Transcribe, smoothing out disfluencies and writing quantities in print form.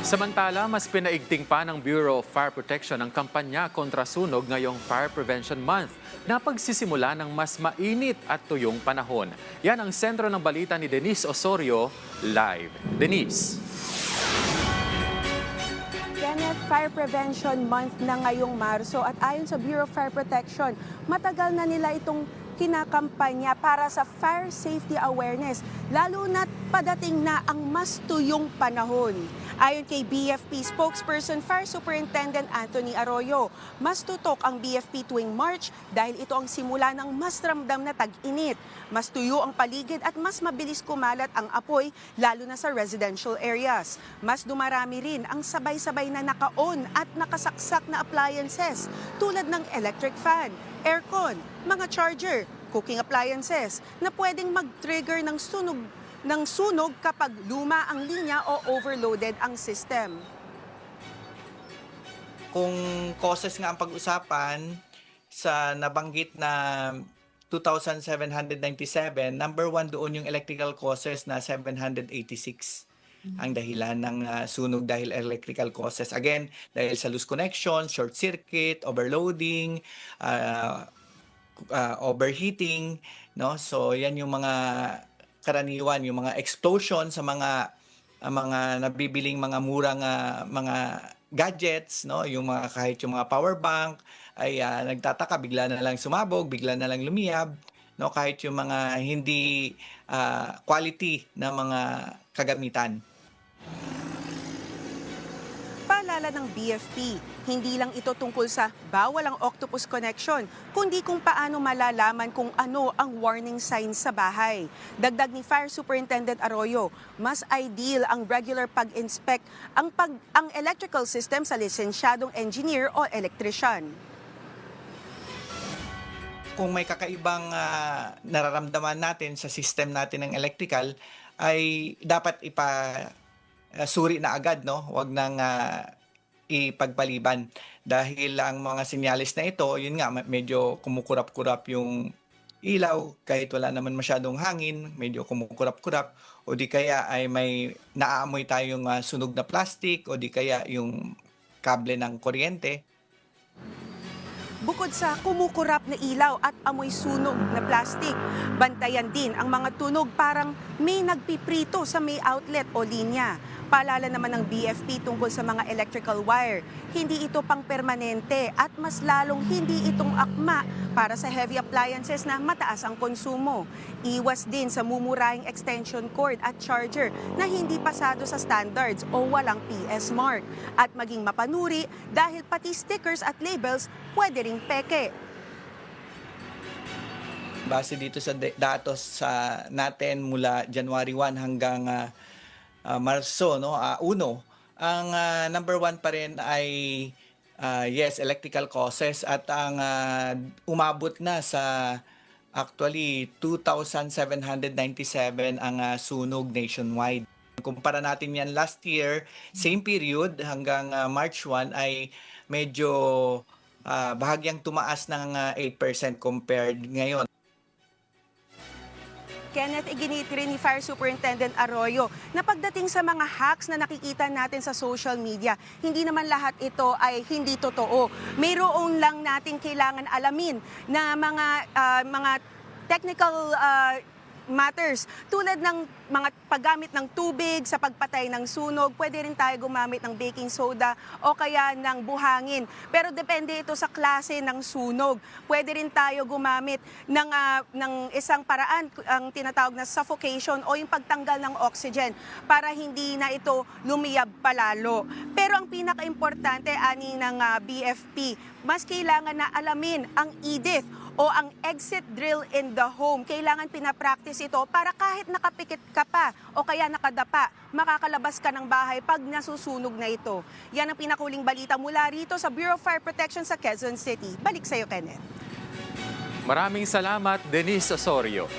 Samantala, mas pinaigting pa ng Bureau of Fire Protection ang kampanya kontra sunog ngayong Fire Prevention Month na pagsisimula ng mas mainit at tuyong panahon. Yan ang sentro ng balita ni Denise Osorio, live. Denise. Kenneth, Fire Prevention Month na ngayong Marso at ayon sa Bureau of Fire Protection, matagal na nila itong kinakampanya para sa fire safety awareness, lalo na't padating na ang mas tuyong panahon. Ayon kay BFP spokesperson Fire Superintendent Anthony Arroyo, mas tutok ang BFP tuwing March dahil ito ang simula ng mas ramdam na tag-init. Mas tuyo ang paligid at mas mabilis kumalat ang apoy, lalo na sa residential areas. Mas dumarami rin ang sabay-sabay na naka-on at nakasaksak na appliances tulad ng electric fan, aircon, mga charger, cooking appliances na pwedeng mag-trigger ng sunog kapag luma ang linya o overloaded ang system. Kung causes nga ang pag-usapan sa nabanggit na 2,797, number 1 doon yung electrical causes na 786 ang dahilan ng sunog dahil electrical causes. Again, dahil sa loose connection, short circuit, overloading, overheating, no? So yan yung mga karaniwan, yung mga explosion sa mga nabibiling mga murang mga gadgets, no? Yung mga kahit yung mga power bank ay nagtataka, bigla na lang sumabog, bigla na lang lumiyab, no? Kahit yung mga hindi quality na mga kagamitan. Paalala ng BFP, hindi lang ito tungkol sa bawal ang octopus connection, kundi kung paano malalaman kung ano ang warning signs sa bahay. Dagdag ni Fire Superintendent Arroyo, mas ideal ang regular pag-inspect ang electrical system sa lisensyadong engineer o electrician. Kung may kakaibang nararamdaman natin sa system natin ng electrical, ay dapat suri na agad, no? Huwag nang ipagpaliban dahil ang mga sinyalis na ito, yun nga, medyo kumukurap-kurap yung ilaw kahit wala naman masyadong hangin, medyo kumukurap-kurap, o di kaya ay may naaamoy tayong sunog na plastic, o di kaya yung kable ng kuryente. Bukod sa kumukurap na ilaw at amoy sunog na plastic, bantayan din ang mga tunog parang may nagpiprito sa may outlet o linya. Paalala naman ng BFP tungkol sa mga electrical wire, hindi ito pang permanente at mas lalong hindi itong akma para sa heavy appliances na mataas ang konsumo. Iwas din sa mumurahing extension cord at charger na hindi pasado sa standards o walang PS mark. At maging mapanuri dahil pati stickers at labels pwede ring peke. Base dito sa datos natin mula January 1 hanggang Marso, no, 1, ang number 1 pa rin ay yes, electrical causes, at ang umabot na sa actually 2,797 ang sunog nationwide. Kumpara natin yan last year, same period hanggang March 1 ay medyo bahagyang tumaas ng 8% compared ngayon. Kenneth, iginit rin ni Fire Superintendent Arroyo na pagdating sa mga hacks na nakikita natin sa social media, hindi naman lahat ito ay hindi totoo. Mayroon lang natin kailangan alamin na mga technical matters tulad ng mga paggamit ng tubig sa pagpatay ng sunog. Pwede rin tayo gumamit ng baking soda o kaya ng buhangin. Pero depende ito sa klase ng sunog. Pwede rin tayo gumamit ng isang paraan, ang tinatawag na suffocation o yung pagtanggal ng oxygen para hindi na ito lumiyab palalo. Pero ang pinaka-importante ani ng BFP, mas kailangan na alamin ang EDIF o ang exit drill in the home. Kailangan pinapractice ito para kahit nakapikit ka pa o kaya nakadapa, makakalabas ka ng bahay pag nasusunog na ito. Yan ang pinakuling balita mula rito sa Bureau of Fire Protection sa Quezon City. Balik sa iyo, Kenneth. Maraming salamat, Denise Osorio.